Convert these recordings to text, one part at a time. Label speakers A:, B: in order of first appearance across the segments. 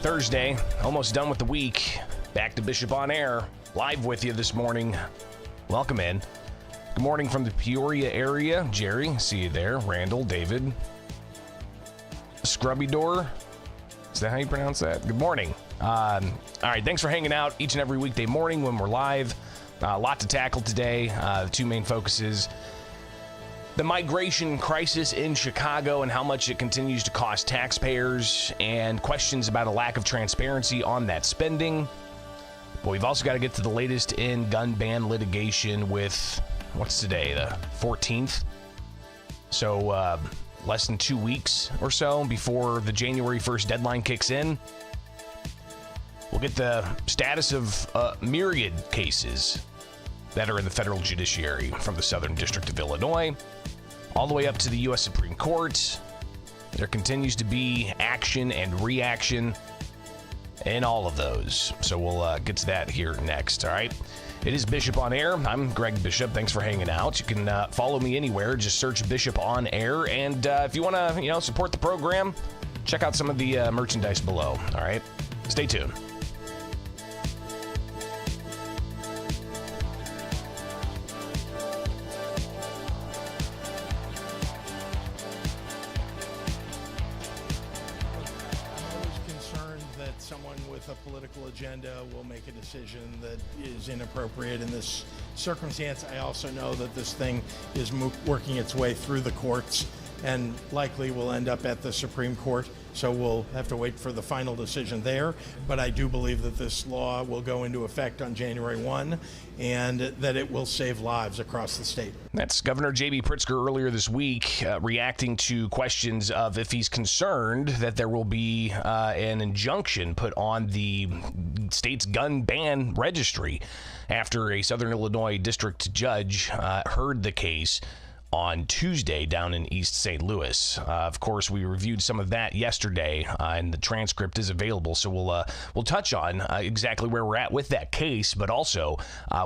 A: Thursday, almost done with the week. Back to Bishop on Air, live with you this morning. Welcome in. Good morning from the Peoria area. Jerry, see you there. Randall, David. Scrubby Door. Is that how you pronounce that? Good morning. All right, thanks for hanging out each and every weekday morning when we're live. A lot to tackle today. The two main focuses: the migration crisis in Chicago and how much it continues to cost taxpayers, and questions about a lack of transparency on that spending. But we've also got to get to the latest in gun ban litigation with, what's today, the 14th? So less than 2 weeks or so before the January 1st deadline kicks in. We'll get the status of myriad cases that are in the federal judiciary, from the Southern District of Illinois all the way up to the U.S. Supreme Court. There continues to be action and reaction in all of those. So we'll get to that here next, all right? It is Bishop on Air. I'm Greg Bishop. Thanks for hanging out. You can follow me anywhere. Just search Bishop on Air. And if you want to, support the program, check out some of the merchandise below, all right? Stay tuned.
B: A political agenda will make a decision that is inappropriate in this circumstance. I also know that this thing is working its way through the courts and likely will end up at the Supreme Court. So we'll have to wait for the final decision there. But I do believe that this law will go into effect on January 1 and that it will save lives across the state.
A: That's Governor J.B. Pritzker earlier this week reacting to questions of if he's concerned that there will be an injunction put on the state's gun ban registry after a Southern Illinois district judge heard the case on Tuesday down in East St. Louis. Of course, we reviewed some of that yesterday, and the transcript is available. So we'll touch on exactly where we're at with that case, but also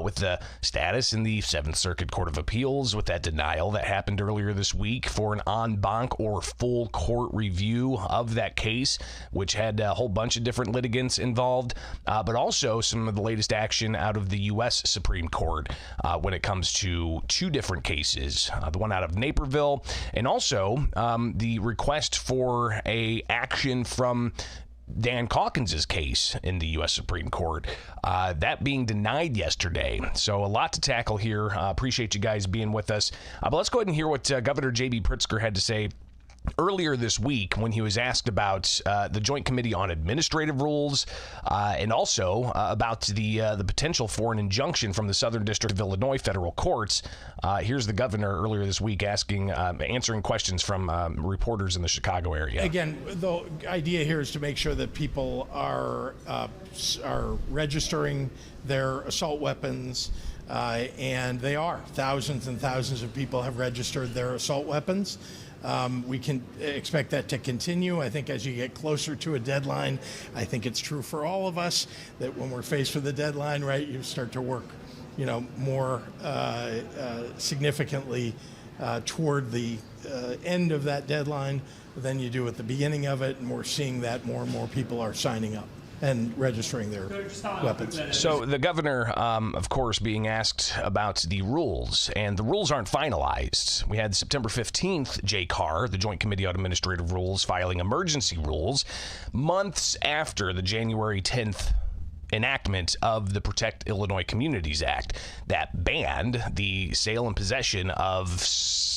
A: with the status in the Seventh Circuit Court of Appeals with that denial that happened earlier this week for an en banc or full court review of that case, which had a whole bunch of different litigants involved, but also some of the latest action out of the U.S. Supreme Court when it comes to two different cases. The one out of Naperville, and also the request for a action from Dan Calkins' case in the U.S. Supreme Court, that being denied yesterday. So a lot to tackle here. Appreciate you guys being with us. But let's go ahead and hear what Governor J.B. Pritzker had to say earlier this week when he was asked about the Joint Committee on Administrative Rules and also about the potential for an injunction from the Southern District of Illinois federal courts. Here's the governor earlier this week answering questions from reporters in the Chicago area.
B: Again, the idea here is to make sure that people are registering their assault weapons. And they are. Thousands and thousands of people have registered their assault weapons. We can expect that to continue. I think as you get closer to a deadline, I think it's true for all of us that when we're faced with a deadline, right, you start to work, more significantly toward the end of that deadline than you do at the beginning of it. And we're seeing that more and more people are signing up and registering their weapons.
A: So the governor, of course, being asked about the rules, and the rules aren't finalized. We had September 15th, JCAR, the Joint Committee on Administrative Rules, filing emergency rules months after the January 10th enactment of the Protect Illinois Communities Act that banned the sale and possession of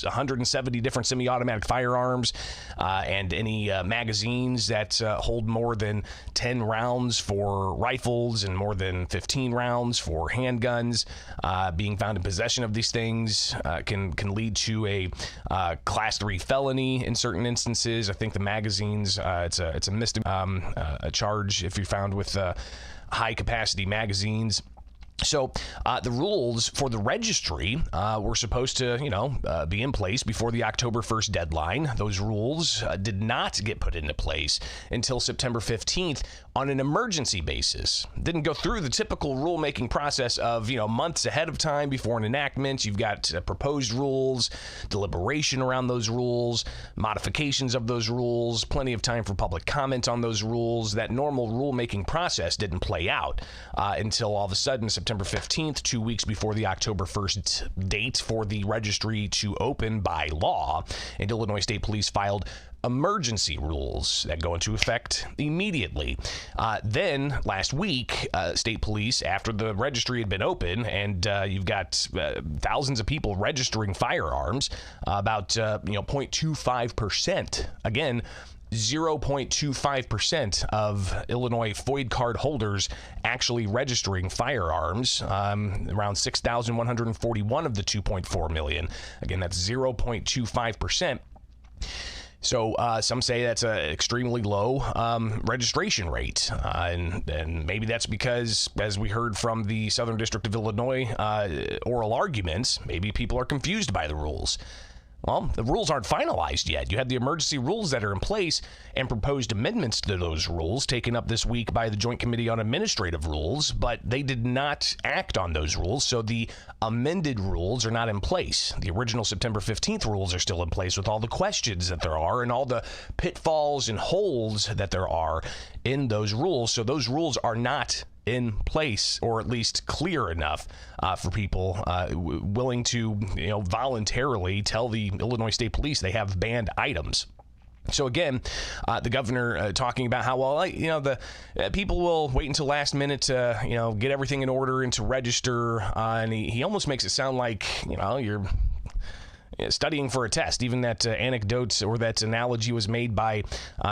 A: 170 different semi-automatic firearms and any magazines that hold more than 10 rounds for rifles and more than 15 rounds for handguns. Being found in possession of these things can lead to a Class 3 felony in certain instances. I think the magazines, it's a misdemeanor charge if you're found with high-capacity magazines. So the rules for the registry were supposed to, be in place before the October 1st deadline. Those rules did not get put into place until September 15th on an emergency basis. Didn't go through the typical rulemaking process of, months ahead of time before an enactment. You've got proposed rules, deliberation around those rules, modifications of those rules, plenty of time for public comment on those rules. That normal rulemaking process didn't play out until all of a sudden September 15th, 2 weeks before the October 1st date for the registry to open by law, and Illinois State Police filed emergency rules that go into effect immediately. Then last week, state police, after the registry had been open, and you've got thousands of people registering firearms, about 0.25%. Again, 0.25% of Illinois FOID card holders actually registering firearms, around 6,141 of the 2.4 million. Again, that's 0.25%. So some say that's an extremely low registration rate, and maybe that's because, as we heard from the Southern District of Illinois oral arguments, maybe people are confused by the rules. Well, the rules aren't finalized yet. You have the emergency rules that are in place and proposed amendments to those rules taken up this week by the Joint Committee on Administrative Rules, but they did not act on those rules, so the amended rules are not in place. The original September 15th rules are still in place with all the questions that there are and all the pitfalls and holes that there are in those rules, so those rules are not in place, or at least clear enough for people willing to, voluntarily tell the Illinois State Police they have banned items. So again, the governor talking about how, the people will wait until last minute to, get everything in order and to register, and he almost makes it sound like, you're studying for a test. Even that anecdote or that analogy was made by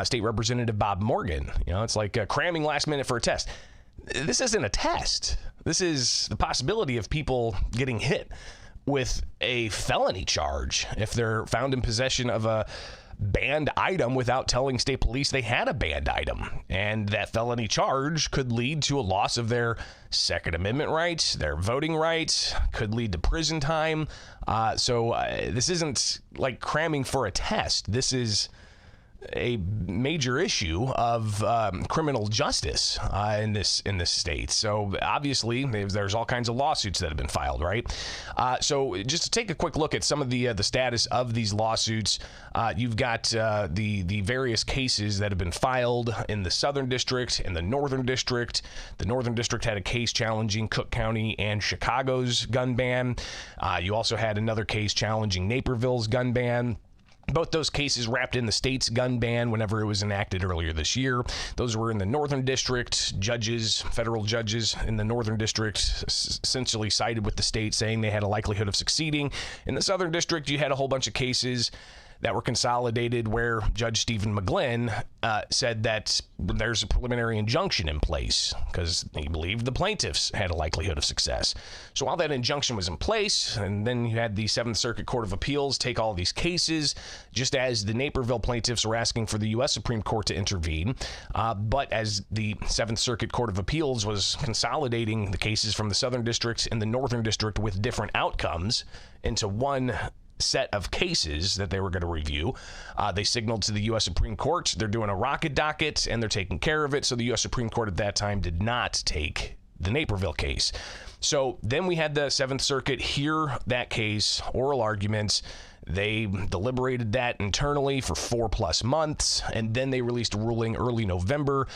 A: State Representative Bob Morgan. It's like cramming last minute for a test. This isn't a test. This is the possibility of people getting hit with a felony charge if they're found in possession of a banned item without telling state police they had a banned item. And that felony charge could lead to a loss of their Second Amendment rights, their voting rights, could lead to prison time. So this isn't like cramming for a test. This is a major issue of criminal justice in this state. So obviously there's all kinds of lawsuits that have been filed, right? So just to take a quick look at some of the status of these lawsuits, you've got the various cases that have been filed in the Southern District and the Northern District. The Northern District had a case challenging Cook County and Chicago's gun ban. You also had another case challenging Naperville's gun ban. Both those cases wrapped in the state's gun ban whenever it was enacted earlier this year. Those were in the Northern District. Federal judges in the Northern District essentially sided with the state, saying they had a likelihood of succeeding. In the Southern District, you had a whole bunch of cases that were consolidated where Judge Stephen McGlynn said that there's a preliminary injunction in place because he believed the plaintiffs had a likelihood of success. So while that injunction was in place, and then you had the Seventh Circuit Court of Appeals take all these cases, just as the Naperville plaintiffs were asking for the U.S. Supreme Court to intervene, but as the Seventh Circuit Court of Appeals was consolidating the cases from the Southern District and the Northern District with different outcomes into one set of cases that they were going to review. They signaled to the U.S. Supreme Court they're doing a rocket docket and they're taking care of it. So the U.S. Supreme Court at that time did not take the Naperville case. So then we had the Seventh Circuit hear that case, oral arguments. They deliberated that internally for 4+ months, and then they released a ruling early November,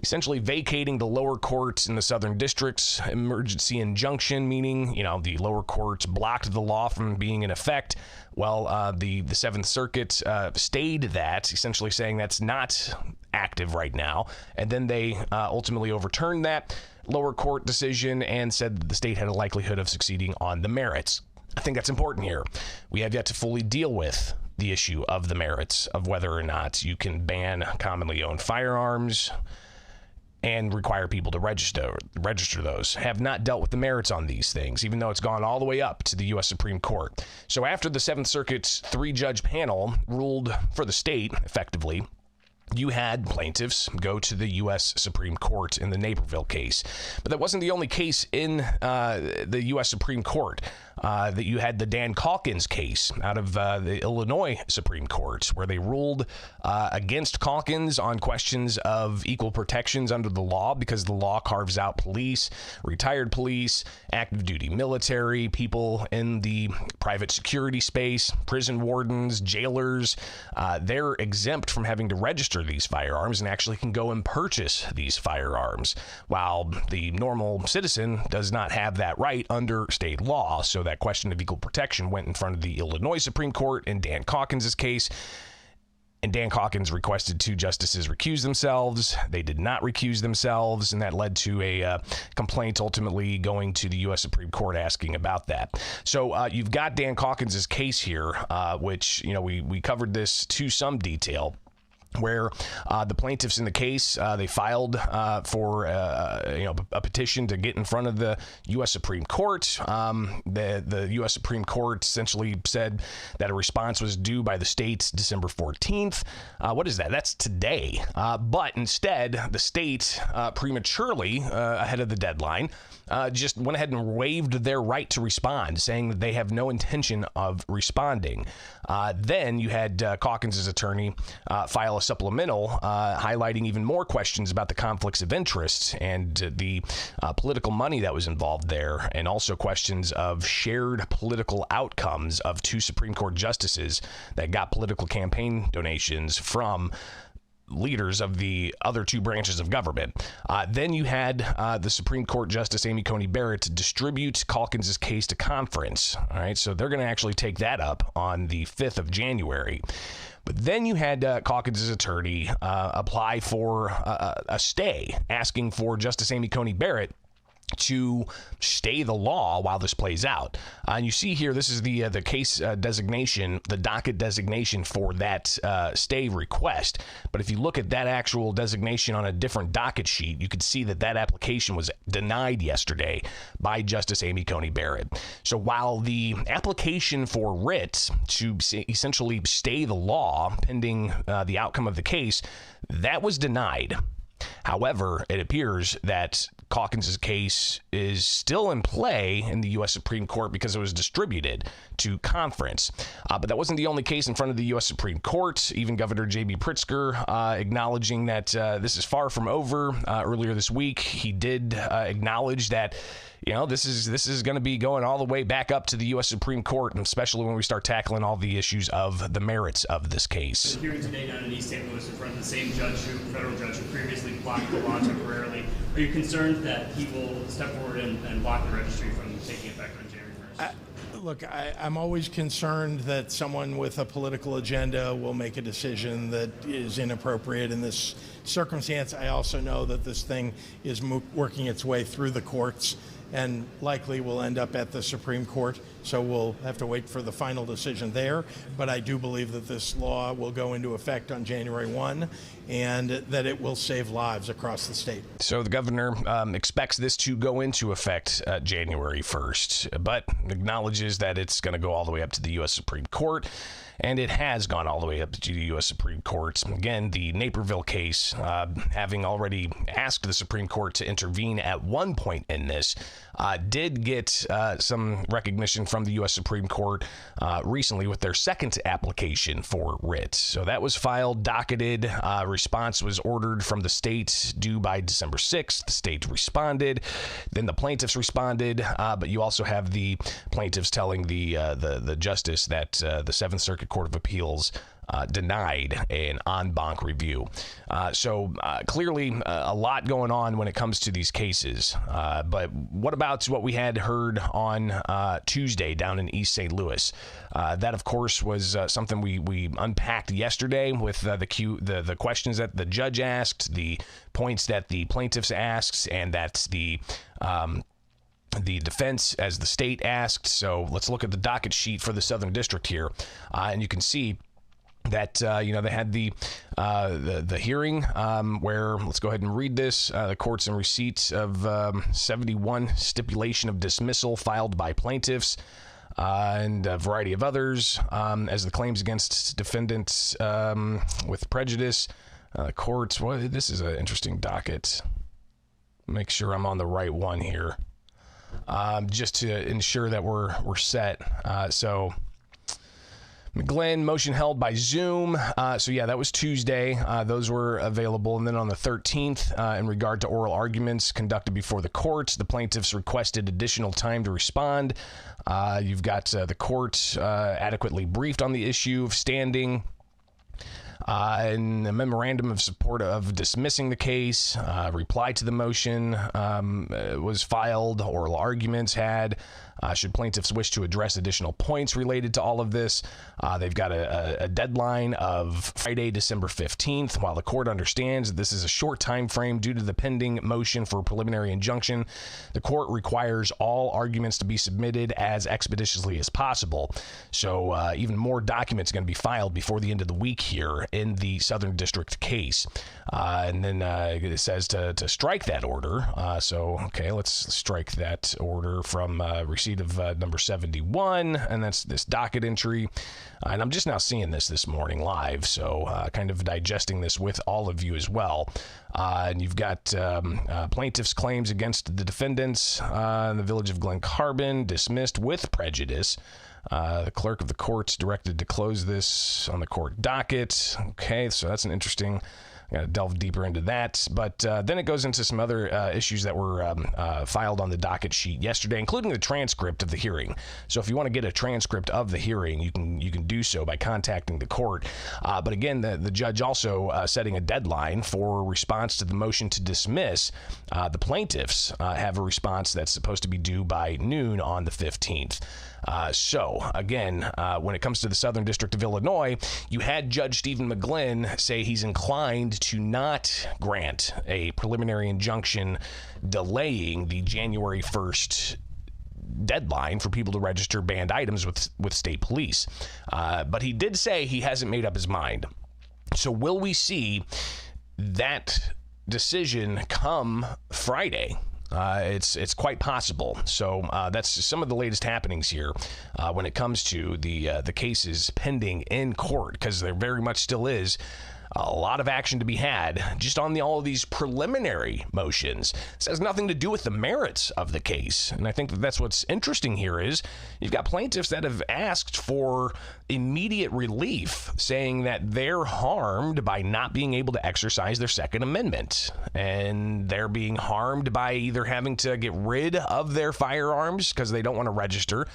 A: essentially vacating the lower courts in the Southern District's emergency injunction, meaning, the lower courts blocked the law from being in effect. Well, the Seventh Circuit stayed that, essentially saying that's not active right now. And then they ultimately overturned that lower court decision and said that the state had a likelihood of succeeding on the merits. I think that's important here. We have yet to fully deal with the issue of the merits of whether or not you can ban commonly owned firearms and require people to register those. Have not dealt with the merits on these things, even though it's gone all the way up to the U.S. Supreme Court. So after the Seventh Circuit's 3-judge panel ruled for the state, effectively, you had plaintiffs go to the U.S. Supreme Court in the Naperville case. But that wasn't the only case in the U.S. Supreme Court. That you had the Dan Calkins case out of the Illinois Supreme Court, where they ruled against Calkins on questions of equal protections under the law, because the law carves out police, retired police, active duty military, people in the private security space, prison wardens, jailers. They're exempt from having to register these firearms and actually can go and purchase these firearms, while the normal citizen does not have that right under state law. So that question of equal protection went in front of the Illinois Supreme Court in Dan Calkins' case. And Dan Calkins requested 2 justices recuse themselves. They did not recuse themselves, and that led to a complaint ultimately going to the U.S. Supreme Court asking about that. So you've got Dan Calkins' case here, which, we covered this to some detail, where the plaintiffs in the case, they filed for a petition to get in front of the U.S. Supreme Court. The U.S. Supreme Court essentially said that a response was due by the state December 14th. What is that? That's today. But instead, the state prematurely, ahead of the deadline, just went ahead and waived their right to respond, saying that they have no intention of responding. Then you had Calkins' attorney file a supplemental highlighting even more questions about the conflicts of interest and the political money that was involved there, and also questions of shared political outcomes of 2 Supreme Court justices that got political campaign donations from leaders of the other 2 branches of government. Then you had the Supreme Court Justice Amy Coney Barrett distribute Calkins' case to conference. All right, so they're going to actually take that up on the 5th of January. But then you had Calkins' attorney apply for a stay, asking for Justice Amy Coney Barrett to stay the law while this plays out. And you see here, this is the case designation, the docket designation for that stay request. But if you look at that actual designation on a different docket sheet, you could see that that application was denied yesterday by Justice Amy Coney Barrett. So while the application for writ to essentially stay the law pending the outcome of the case, that was denied. However, it appears that Calkins' case is still in play in the U.S. Supreme Court because it was distributed to conference. But that wasn't the only case in front of the U.S. Supreme Court. Even Governor J.B. Pritzker acknowledging that this is far from over. Earlier this week, he did acknowledge that this is going to be going all the way back up to the U.S. Supreme Court, and especially when we start tackling all the issues of the merits of this case.
C: The hearing today down in East St. Louis in front of the same federal judge who previously blocked the law temporarily. Are you concerned that he will step forward and block the registry from taking effect on January 1st?
B: Look, I'm always concerned that someone with a political agenda will make a decision that is inappropriate in this circumstance. I also know that this thing is working its way through the courts and likely will end up at the Supreme Court. So we'll have to wait for the final decision there. But I do believe that this law will go into effect on January 1 and that it will save lives across the state.
A: So the governor expects this to go into effect January 1st, but acknowledges that it's going to go all the way up to the U.S. Supreme Court. And it has gone all the way up to the U.S. Supreme Court. Again, the Naperville case, having already asked the Supreme Court to intervene at one point in this, did get some recognition from the U.S. Supreme Court recently with their second application for writ. So that was filed, docketed. Response was ordered from the state due by December 6th. The state responded. Then the plaintiffs responded. But you also have the plaintiffs telling the justice that the Seventh Circuit Court of Appeals denied an en banc review. So clearly a lot going on when it comes to these cases. But what about what we had heard on Tuesday down in East St. Louis? That, of course, was something we unpacked yesterday with the questions that the judge asked, the points that the plaintiffs asked, and that the defense as the state asked. So let's look at the docket sheet for the Southern District here. And you can see that, they had the hearing where, let's go ahead and read this. The court's in receipt of 71 stipulation of dismissal filed by plaintiffs and a variety of others as the claims against defendants with prejudice Courts, well, this is an interesting docket. Make sure I'm on the right one here, just to ensure that we're set. So McGlynn, motion held by Zoom. So yeah, that was Tuesday. Those were available. And then on the 13th, in regard to oral arguments conducted before the court, the plaintiffs requested additional time to respond. You've got the court adequately briefed on the issue of standing. And a memorandum of support of dismissing the case, reply to the motion was filed, oral arguments had. Should plaintiffs wish to address additional points related to all of this, they've got a deadline of Friday, December 15th. While the court understands that this is a short time frame due to the pending motion for preliminary injunction, the court requires all arguments to be submitted as expeditiously as possible. So even more documents are going to be filed before the end of the week here in the Southern District case. And then it says to strike that order. Okay, let's strike that order from receipt of number 71, and that's this docket entry. And I'm just now seeing this morning live, so kind of digesting this with all of you as well. And you've got plaintiffs' claims against the defendants in the village of Glen Carbon dismissed with prejudice. The clerk of the court's directed to close this on the court docket. Okay, so that's an interesting. I'm going to delve deeper into that. But then it goes into some other issues that were filed on the docket sheet yesterday, including the transcript of the hearing. So if you want to get a transcript of the hearing, you can do so by contacting the court. But again, the judge also setting a deadline for response to the motion to dismiss. The plaintiffs have a response that's supposed to be due by noon on the 15th. So again, when it comes to the Southern District of Illinois, you had Judge Stephen McGlynn say he's inclined to not grant a preliminary injunction delaying the January 1st deadline for people to register banned items with state police. But he did say he hasn't made up his mind. So will we see that decision come Friday? It's quite possible. So that's some of the latest happenings here when it comes to the cases pending in court, because there very much still is a lot of action to be had just on all of these preliminary motions. This has nothing to do with the merits of the case. And I think that's what's interesting here is you've got plaintiffs that have asked for immediate relief, saying that they're harmed by not being able to exercise their Second Amendment. And they're being harmed by either having to get rid of their firearms because they don't want to register.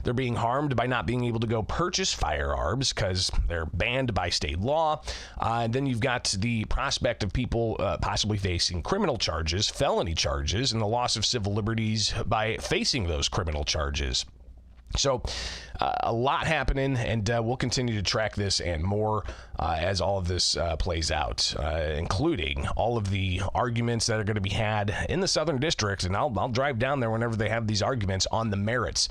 A: They're being harmed by not being able to go purchase firearms because they're banned by state law. And then you've got the prospect of people possibly facing criminal charges, felony charges, and the loss of civil liberties by facing those criminal charges. So a lot happening, and we'll continue to track this and more as all of this plays out, including all of the arguments that are going to be had in the Southern District. And I'll drive down there whenever they have these arguments on the merits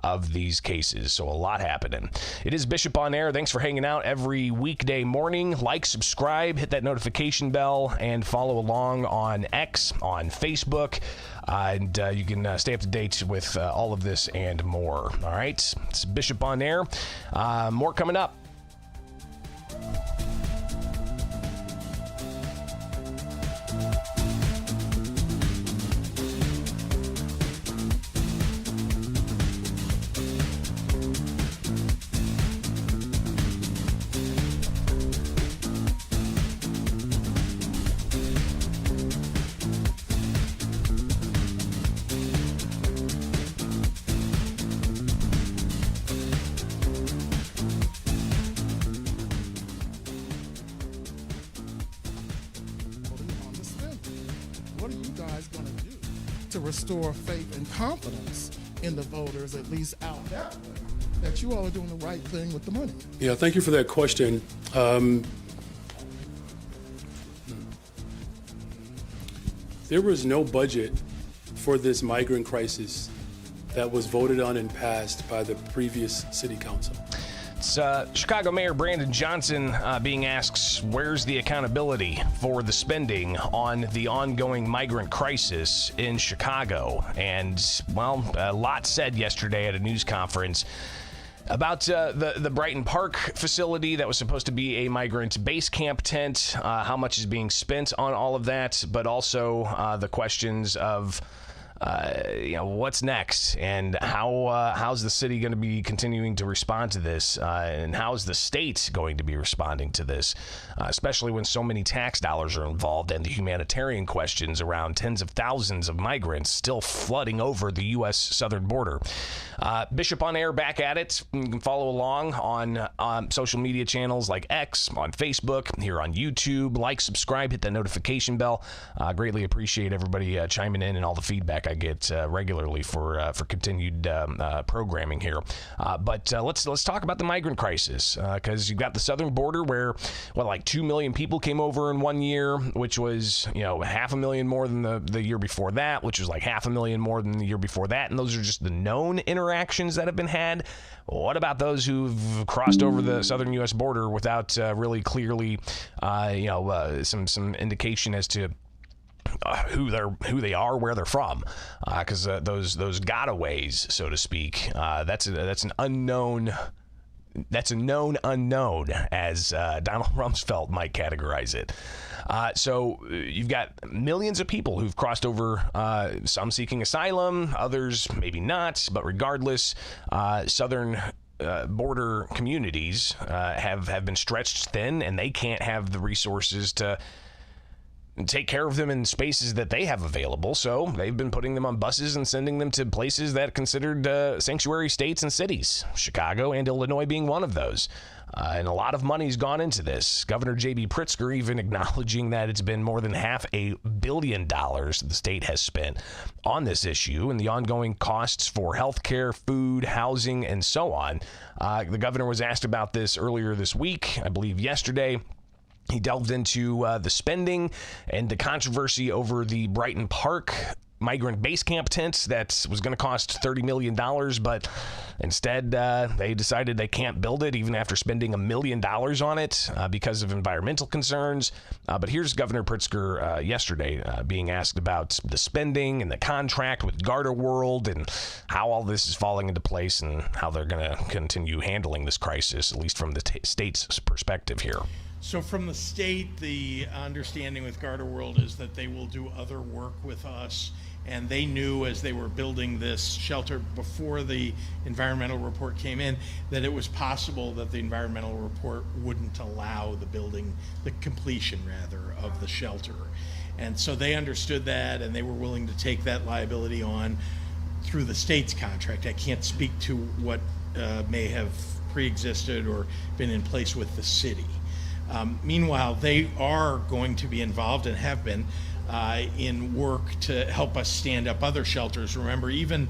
A: of these cases. So a lot happening. It is Bishop on Air. Thanks for hanging out every weekday morning. Like, subscribe, hit that notification bell, and follow along on X, on Facebook. And you can stay up to date with all of this and more. All right. It's Bishop on Air. More coming up.
D: What are you guys going to do to restore faith and confidence in the voters, at least out that way, that you all are doing the right thing with the money?
E: Yeah, thank you for that question. There was no budget for this migrant crisis that was voted on and passed by the previous city council.
A: It's Chicago Mayor Brandon Johnson being asked, where's the accountability for the spending on the ongoing migrant crisis in Chicago? And, well, a lot said yesterday at a news conference. About the Brighton Park facility that was supposed to be a migrant base camp tent, how much is being spent on all of that, but also the questions of what's next, and how's the city going to be continuing to respond to this, and how's the state going to be responding to this, especially when so many tax dollars are involved, and the humanitarian questions around tens of thousands of migrants still flooding over the U.S. southern border. Bishop on Air back at it. You can follow along on social media channels like X, on Facebook, here on YouTube. Like, subscribe, hit that notification bell. Greatly appreciate everybody chiming in and all the feedback I get regularly for continued programming here. But let's talk about the migrant crisis, because you've got the southern border where like 2 million people came over in 1 year, which was 500,000 more than the year before that, which was like 500,000 more than the year before that, and those are just the known interactions that have been had. What about those who've crossed over the southern U.S. border without really clearly some indication as to who they are, where they're from, because those gotaways, so to speak, that's an unknown. That's a known unknown, as Donald Rumsfeld might categorize it. So you've got millions of people who've crossed over, some seeking asylum, others maybe not, but regardless, southern border communities have been stretched thin, and they can't have the resources to take care of them in spaces that they have available. So they've been putting them on buses and sending them to places that are considered sanctuary states and cities, Chicago and Illinois being one of those. And a lot of money's gone into this. Governor J.B. Pritzker even acknowledging that it's been more than $500 million the state has spent on this issue and the ongoing costs for healthcare, food, housing, and so on. The governor was asked about this earlier this week, I believe yesterday. He delved into the spending and the controversy over the Brighton Park migrant base camp tent that was going to cost $30 million, but instead they decided they can't build it even after spending $1 million on it because of environmental concerns. But here's Governor Pritzker yesterday being asked about the spending and the contract with Garda World and how all this is falling into place and how they're going to continue handling this crisis, at least from the state's perspective here.
B: So from the state, the understanding with Garda World is that they will do other work with us, and they knew as they were building this shelter before the environmental report came in that it was possible that the environmental report wouldn't allow the completion of the shelter. And so they understood that, and they were willing to take that liability on through the state's contract. I can't speak to what may have pre-existed or been in place with the city. Meanwhile, they are going to be involved and have been in work to help us stand up other shelters. Remember, even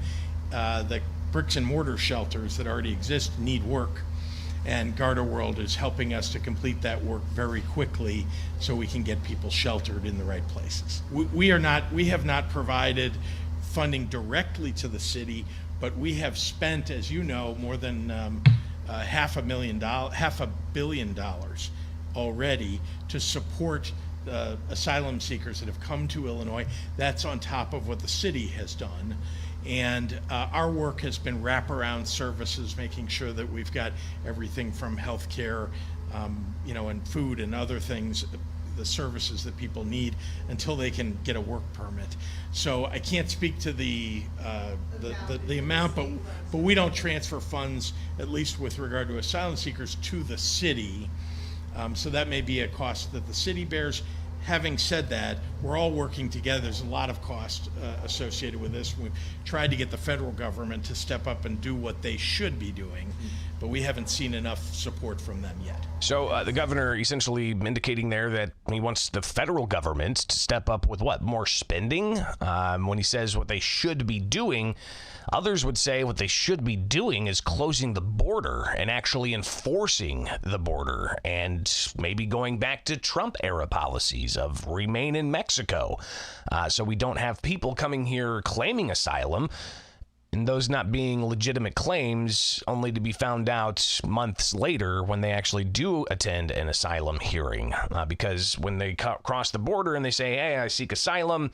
B: the bricks and mortar shelters that already exist need work, and Garda World is helping us to complete that work very quickly so we can get people sheltered in the right places. We have not provided funding directly to the city, but we have spent, as you know, more than $500 million already to support asylum seekers that have come to Illinois. That's on top of what the city has done. And our work has been wraparound services, making sure that we've got everything from healthcare, and food and other things, the services that people need until they can get a work permit. So I can't speak to the amount, but we don't transfer funds, at least with regard to asylum seekers, to the city. So that may be a cost that the city bears. Having said that, we're all working together. There's a lot of cost associated with this. We've tried to get the federal government to step up and do what they should be doing, but we haven't seen enough support from them yet.
A: So the governor essentially indicating there that he wants the federal government to step up with what? More spending? When he says what they should be doing, others would say what they should be doing is closing the border and actually enforcing the border and maybe going back to Trump-era policies of remain in Mexico. So we don't have people coming here claiming asylum, and those not being legitimate claims only to be found out months later when they actually do attend an asylum hearing. Because when they cross the border and they say, hey, I seek asylum,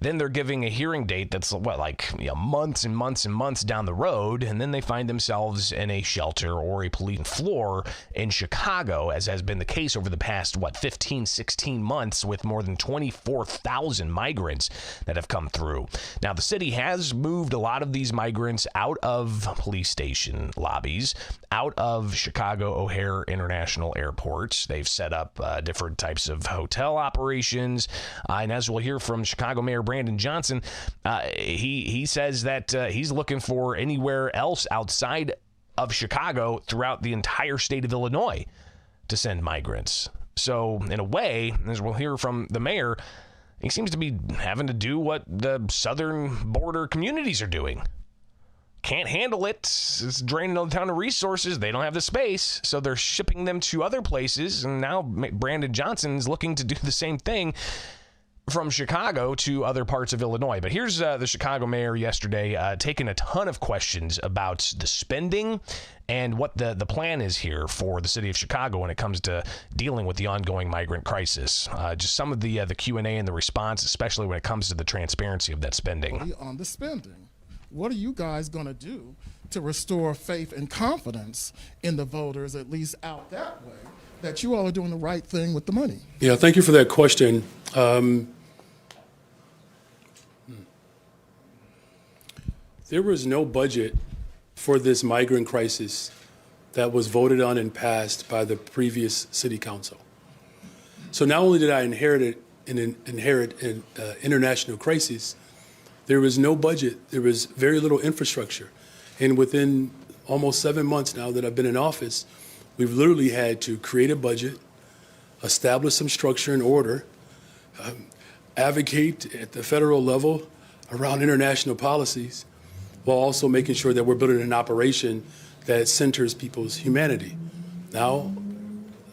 A: Then they're giving a hearing date that's months and months and months down the road, and then they find themselves in a shelter or a police floor in Chicago, as has been the case over the past 15, 16 months, with more than 24,000 migrants that have come through. Now, the city has moved a lot of these migrants out of police station lobbies, out of Chicago O'Hare International Airport. They've set up different types of hotel operations. And as we'll hear from Chicago Mayor Brandon Johnson, he says that he's looking for anywhere else outside of Chicago throughout the entire state of Illinois to send migrants. So in a way, as we'll hear from the mayor, he seems to be having to do what the southern border communities are doing. Can't handle it. It's draining a ton of resources. They don't have the space, so they're shipping them to other places. And now Brandon Johnson is looking to do the same thing from Chicago to other parts of Illinois. But here's the Chicago mayor yesterday taking a ton of questions about the spending and what the plan is here for the city of Chicago when it comes to dealing with the ongoing migrant crisis. Just some of the Q&A and the response, especially when it comes to the transparency of that spending.
D: On the spending, what are you guys going to do to restore faith and confidence in the voters, at least out that way, that you all are doing the right thing with the money?
E: Yeah, thank you for that question. There was no budget for this migrant crisis that was voted on and passed by the previous city council. So not only did I inherit an international crisis, there was no budget. There was very little infrastructure. And within almost 7 months now that I've been in office, we've literally had to create a budget, establish some structure and order, advocate at the federal level around international policies, while also making sure that we're building an operation that centers people's humanity. Now,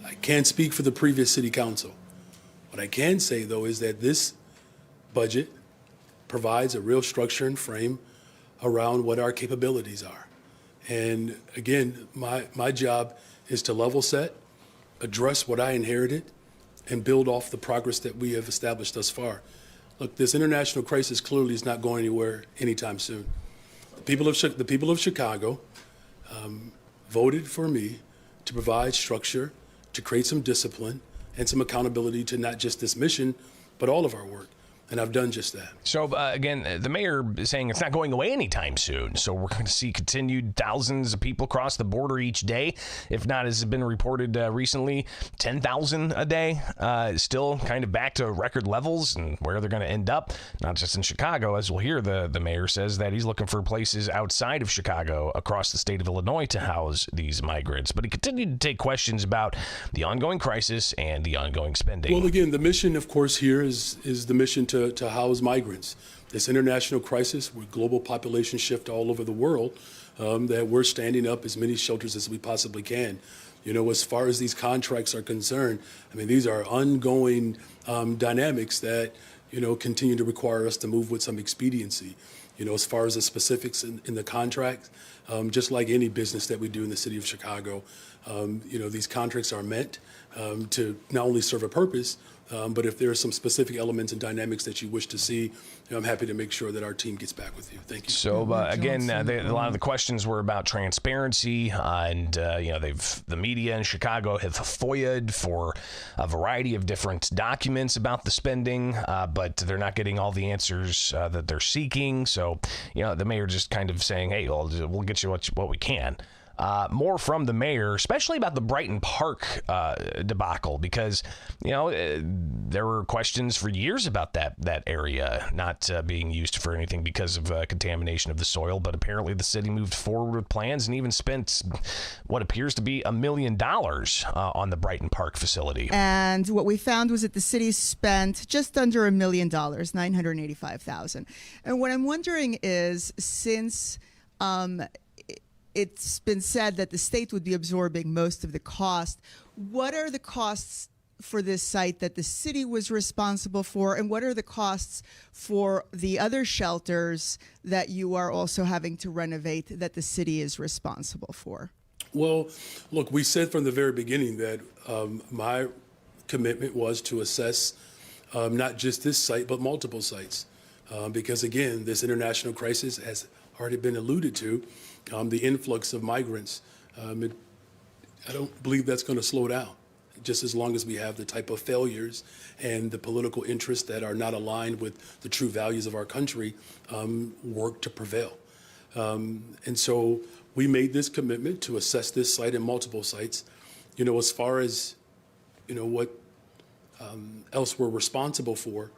E: I can't speak for the previous city council. What I can say, though, is that this budget provides a real structure and frame around what our capabilities are. And again, my job is to level set, address what I inherited, and build off the progress that we have established thus far. Look, this international crisis clearly is not going anywhere anytime soon. The people of Chicago voted for me to provide structure, to create some discipline and some accountability to not just this mission, but all of our work. And I've done just that.
A: So, again, the mayor is saying it's not going away anytime soon. So we're going to see continued thousands of people cross the border each day. If not, as has been reported recently, 10,000 a day. Still kind of back to record levels and where they're going to end up. Not just in Chicago, as we'll hear, the mayor says that he's looking for places outside of Chicago across the state of Illinois to house these migrants. But he continued to take questions about the ongoing crisis and the ongoing spending.
E: Well, again, the mission, of course, here is the mission to house migrants. This international crisis with global population shift all over the world, that we're standing up as many shelters as we possibly can. You know, as far as these contracts are concerned, I mean, these are ongoing dynamics that, you know, continue to require us to move with some expediency. You know, as far as the specifics in the contract, just like any business that we do in the city of Chicago, you know, these contracts are meant to not only serve a purpose, but if there are some specific elements and dynamics that you wish to see, you know, I'm happy to make sure that our team gets back with you. Thank you.
A: So again, a lot of the questions were about transparency, and you know, the media in Chicago have FOIA'd for a variety of different documents about the spending, but they're not getting all the answers that they're seeking. So, you know, the mayor just kind of saying, "Hey, we'll get you what we can." More from the mayor, especially about the Brighton Park debacle, because, you know, there were questions for years about that area not being used for anything because of contamination of the soil. But apparently the city moved forward with plans and even spent what appears to be $1 million on the Brighton Park facility.
F: And what we found was that the city spent just under $1 million, $985,000. And what I'm wondering is, since it's been said that the state would be absorbing most of the cost, what are the costs for this site that the city was responsible for, and what are the costs for the other shelters that you are also having to renovate that the city is responsible for?
E: Well, look, we said from the very beginning that my commitment was to assess not just this site, but multiple sites. because, again, this international crisis has already been alluded to, the influx of migrants. I don't believe that's going to slow down, just as long as we have the type of failures and the political interests that are not aligned with the true values of our country work to prevail. And so we made this commitment to assess this site and multiple sites. As far as, what else we're responsible for,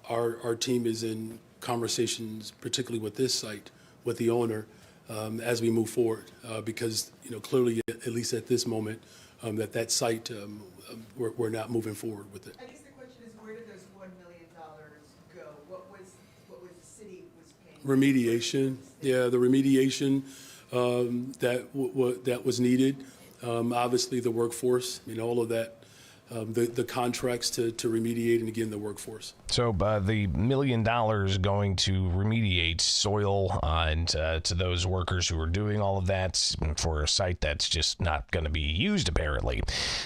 E: our team is in conversations, particularly with this site, with the owner, as we move forward, because clearly, at least at this moment, that site, we're not moving forward with it.
F: I guess the question is, where did those $1 million go? What was the city was paying?
E: Remediation, the remediation that was needed. Obviously, the workforce, all of that. The contracts to remediate, and again, the workforce.
A: So the $1 million going to remediate soil and to those workers who are doing all of that for a site that's just not going to be used, apparently.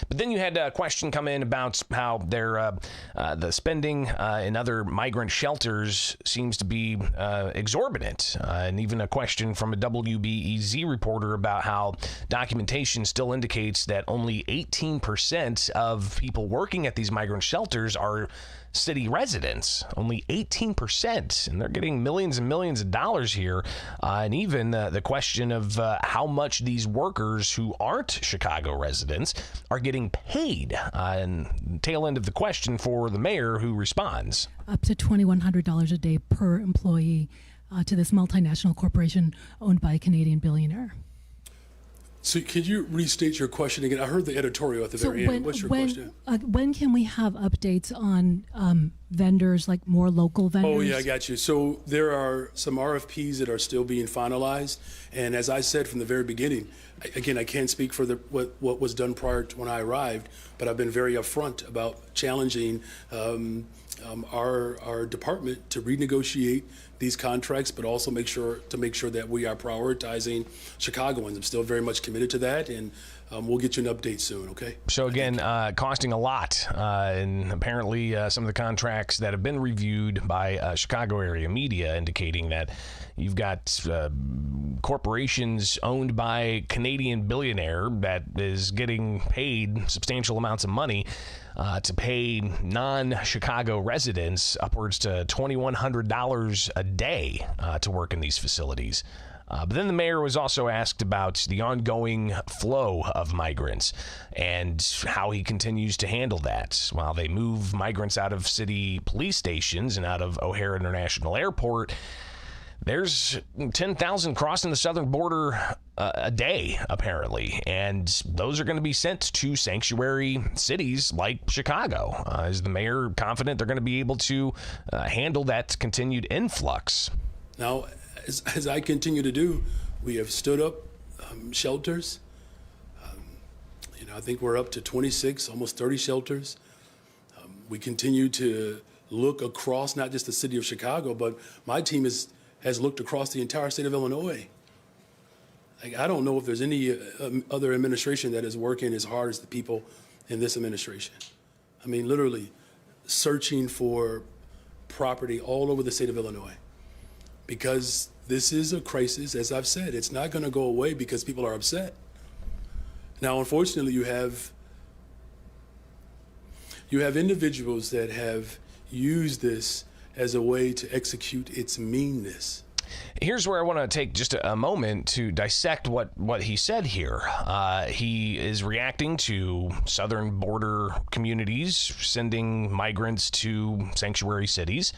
A: But then you had a question come in about how the spending in other migrant shelters seems to be exorbitant, and even a question from a WBEZ reporter about how documentation still indicates that only 18% of people working at these migrant shelters are city residents, only 18%, and they're getting millions and millions of dollars here. And even the question of how much these workers who aren't Chicago residents are getting paid. And tail end of the question for the mayor, who responds.
G: Up to $2,100 a day per employee to this multinational corporation owned by a Canadian billionaire.
E: So could you restate your question again? I heard the editorial at the very end. What's your question?
G: When can we have updates on vendors, like more local vendors?
E: Oh, yeah, I got you. So there are some RFPs that are still being finalized. And as I said from the very beginning, again, I can't speak for what was done prior to when I arrived, but I've been very upfront about challenging our department to renegotiate these contracts, but also make sure that we are prioritizing Chicagoans. I'm still very much committed to that, and we'll get you an update soon, okay?
A: So again, costing a lot, and apparently some of the contracts that have been reviewed by Chicago area media indicating that you've got corporations owned by a Canadian billionaire that is getting paid substantial amounts of money to pay non-Chicago residents upwards to $2,100 a day to work in these facilities. But then the mayor was also asked about the ongoing flow of migrants and how he continues to handle that. While they move migrants out of city police stations and out of O'Hare International Airport, there's 10,000 crossing the southern border a day, apparently, and those are going to be sent to sanctuary cities like Chicago. Is the mayor confident they're going to be able to handle that continued influx?
E: Now, as I continue to do, we have stood up shelters. I think we're up to 26, almost 30 shelters. We continue to look across not just the city of Chicago, but my team has looked across the entire state of Illinois. I don't know if there's any other administration that is working as hard as the people in this administration. I mean, literally searching for property all over the state of Illinois, because this is a crisis. As I've said, it's not going to go away because people are upset. Now, unfortunately, you have individuals that have used this as a way to execute its meanness.
A: Here's where I want to take just a moment to dissect what he said here. He is reacting to southern border communities sending migrants to sanctuary cities,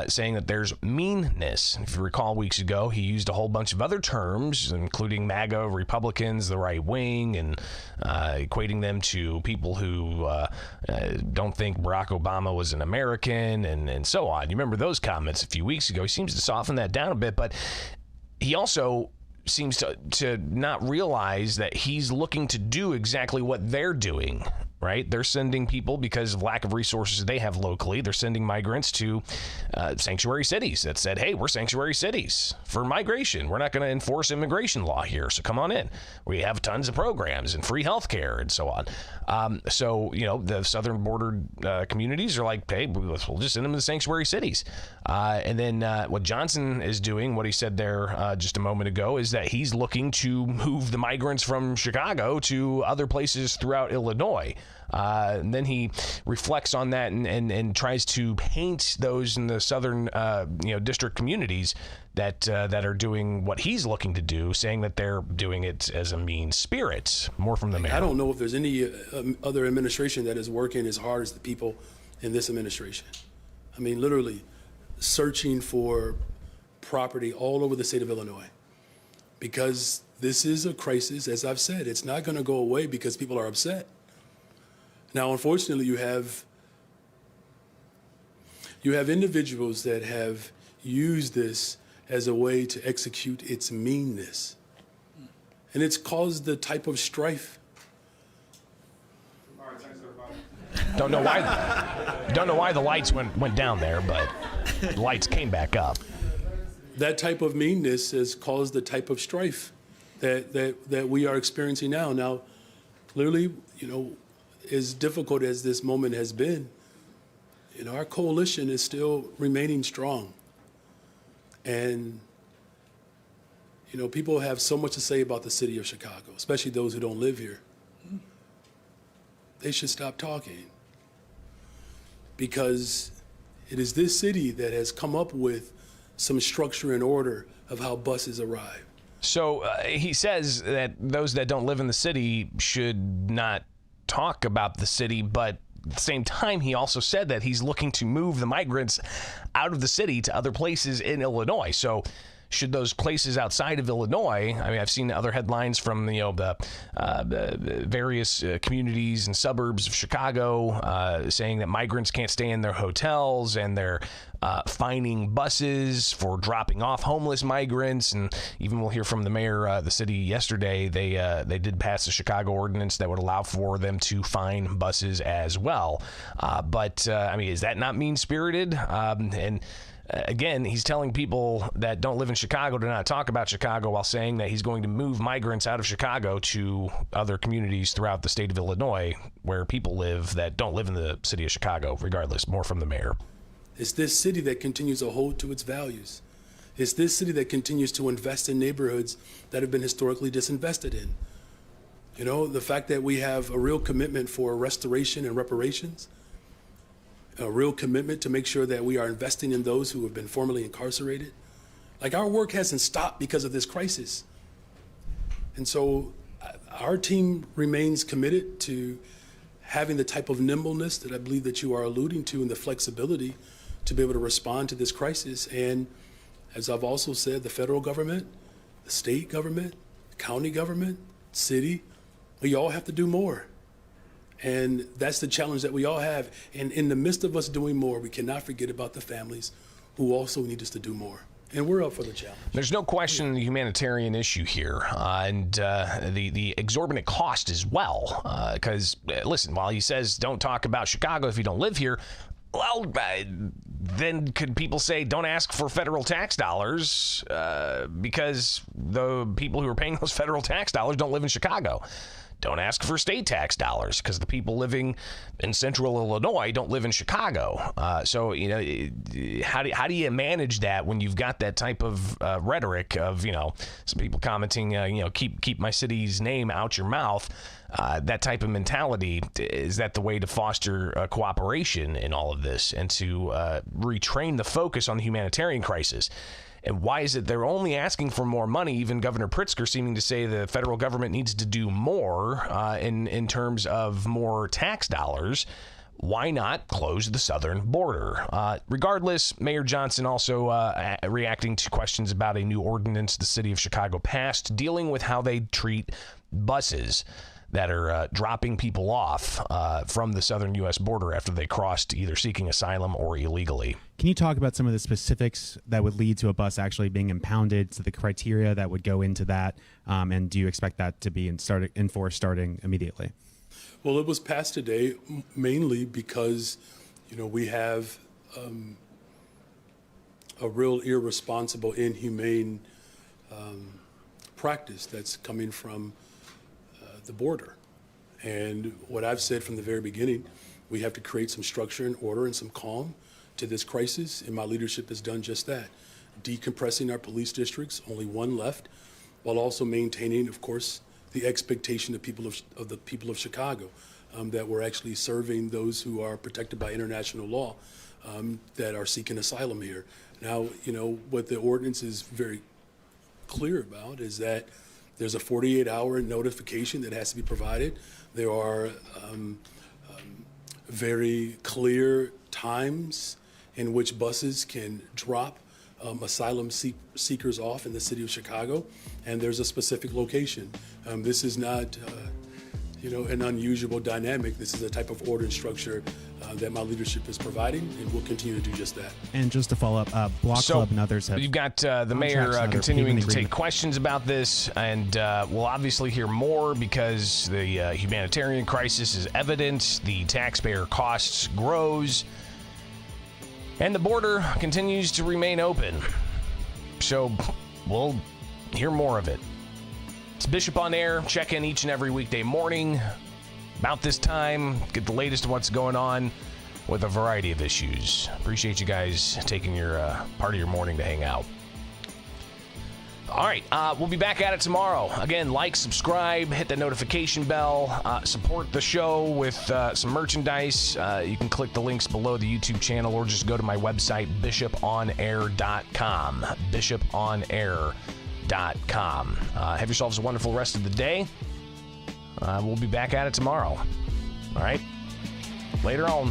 A: saying that there's meanness. If you recall, weeks ago, he used a whole bunch of other terms, including MAGA Republicans, the right wing, and equating them to people who don't think Barack Obama was an American, and so on. You remember those comments a few weeks ago. He seems to soften that down a bit, but he also seems to not realize that he's looking to do exactly what they're doing right? They're sending people, because of lack of resources they have locally, they're sending migrants to sanctuary cities that said, hey, we're sanctuary cities for migration. We're not going to enforce immigration law here, so come on in. We have tons of programs and free health care and so on. So, the southern border communities are like, hey, we'll just send them to the sanctuary cities. And then what Johnson is doing, what he said there just a moment ago, is that he's looking to move the migrants from Chicago to other places throughout Illinois. And then he reflects on that and tries to paint those in the southern district communities that are doing what he's looking to do, saying that they're doing it as a mean spirit. More from the mayor.
E: I don't know if there's any other administration that is working as hard as the people in this administration. I mean, literally searching for property all over the state of Illinois, because this is a crisis. As I've said, it's not going to go away because people are upset. Now, unfortunately, you have individuals that have used this as a way to execute its meanness, and it's caused the type of strife.
A: Don't know why the lights went down there, but the lights came back up.
E: That type of meanness has caused the type of strife that we are experiencing now. Now, clearly, as difficult as this moment has been, our coalition is still remaining strong. And, people have so much to say about the city of Chicago, especially those who don't live here. They should stop talking, because it is this city that has come up with some structure and order of how buses arrive.
A: So he says that those that don't live in the city should not talk about the city, but at the same time, he also said that he's looking to move the migrants out of the city to other places in Illinois. So should those places outside of Illinois, I mean, I've seen other headlines from the various communities and suburbs of Chicago saying that migrants can't stay in their hotels, and they're fining buses for dropping off homeless migrants. And even we'll hear from the mayor of the city yesterday, they did pass a Chicago ordinance that would allow for them to fine buses as well. But I mean, is that not mean-spirited? Again, he's telling people that don't live in Chicago to not talk about Chicago, while saying that he's going to move migrants out of Chicago to other communities throughout the state of Illinois where people live that don't live in the city of Chicago, regardless. More from the mayor.
E: It's this city that continues to hold to its values. It's this city that continues to invest in neighborhoods that have been historically disinvested in. The fact that we have a real commitment for restoration and reparations, a real commitment to make sure that we are investing in those who have been formerly incarcerated. Like, our work hasn't stopped because of this crisis. And so our team remains committed to having the type of nimbleness that I believe that you are alluding to, and the flexibility to be able to respond to this crisis. And as I've also said, the federal government, the state government, the county government, city, we all have to do more. And that's the challenge that we all have. And in the midst of us doing more, we cannot forget about the families who also need us to do more. And we're up for the challenge.
A: There's no question the humanitarian issue here, and the exorbitant cost as well. Because, listen, while he says don't talk about Chicago if you don't live here, well, then could people say don't ask for federal tax dollars because the people who are paying those federal tax dollars don't live in Chicago? Don't ask for state tax dollars because the people living in central Illinois don't live in Chicago. So, how do you manage that when you've got that type of rhetoric of, some people commenting, keep my city's name out your mouth. That type of mentality, is that the way to foster cooperation in all of this and to retrain the focus on the humanitarian crisis? And why is it they're only asking for more money? Even Governor Pritzker seeming to say the federal government needs to do more in terms of more tax dollars. Why not close the southern border? Regardless, Mayor Johnson also reacting to questions about a new ordinance the city of Chicago passed dealing with how they treat buses that are dropping people off from the southern U.S. border after they crossed, either seeking asylum or illegally.
H: Can you talk about some of the specifics that would lead to a bus actually being impounded, to the criteria that would go into that, and do you expect that to be enforced starting immediately?
E: Well, it was passed today mainly because, we have a real irresponsible, inhumane practice that's coming from the border. And what I've said from the very beginning, we have to create some structure and order and some calm to this crisis, and my leadership has done just that. Decompressing our police districts, only one left, while also maintaining, of course, the expectation of the people of Chicago, that we're actually serving those who are protected by international law, that are seeking asylum here. Now, what the ordinance is very clear about is that there's a 48-hour notification that has to be provided. There are very clear times in which buses can drop asylum seekers off in the city of Chicago, and there's a specific location. This is not, an unusual dynamic. This is a type of order and structure that my leadership is providing, and we'll continue to do just that.
H: And just to follow up, Block Club and others have.
A: You've got the mayor continuing to take questions about this, and we'll obviously hear more because the humanitarian crisis is evident, the taxpayer costs grows, and the border continues to remain open. So we'll hear more of it. It's Bishop on Air. Check in each and every weekday morning about this time. Get the latest of what's going on with a variety of issues. Appreciate you guys taking your part of your morning to hang out. All right, we'll be back at it tomorrow. Again, like, subscribe, hit the notification bell, support the show with some merchandise. You can click the links below the YouTube channel or just go to my website, bishoponair.com. bishoponair.com. Have yourselves a wonderful rest of the day. We'll be back at it tomorrow. All right, later on.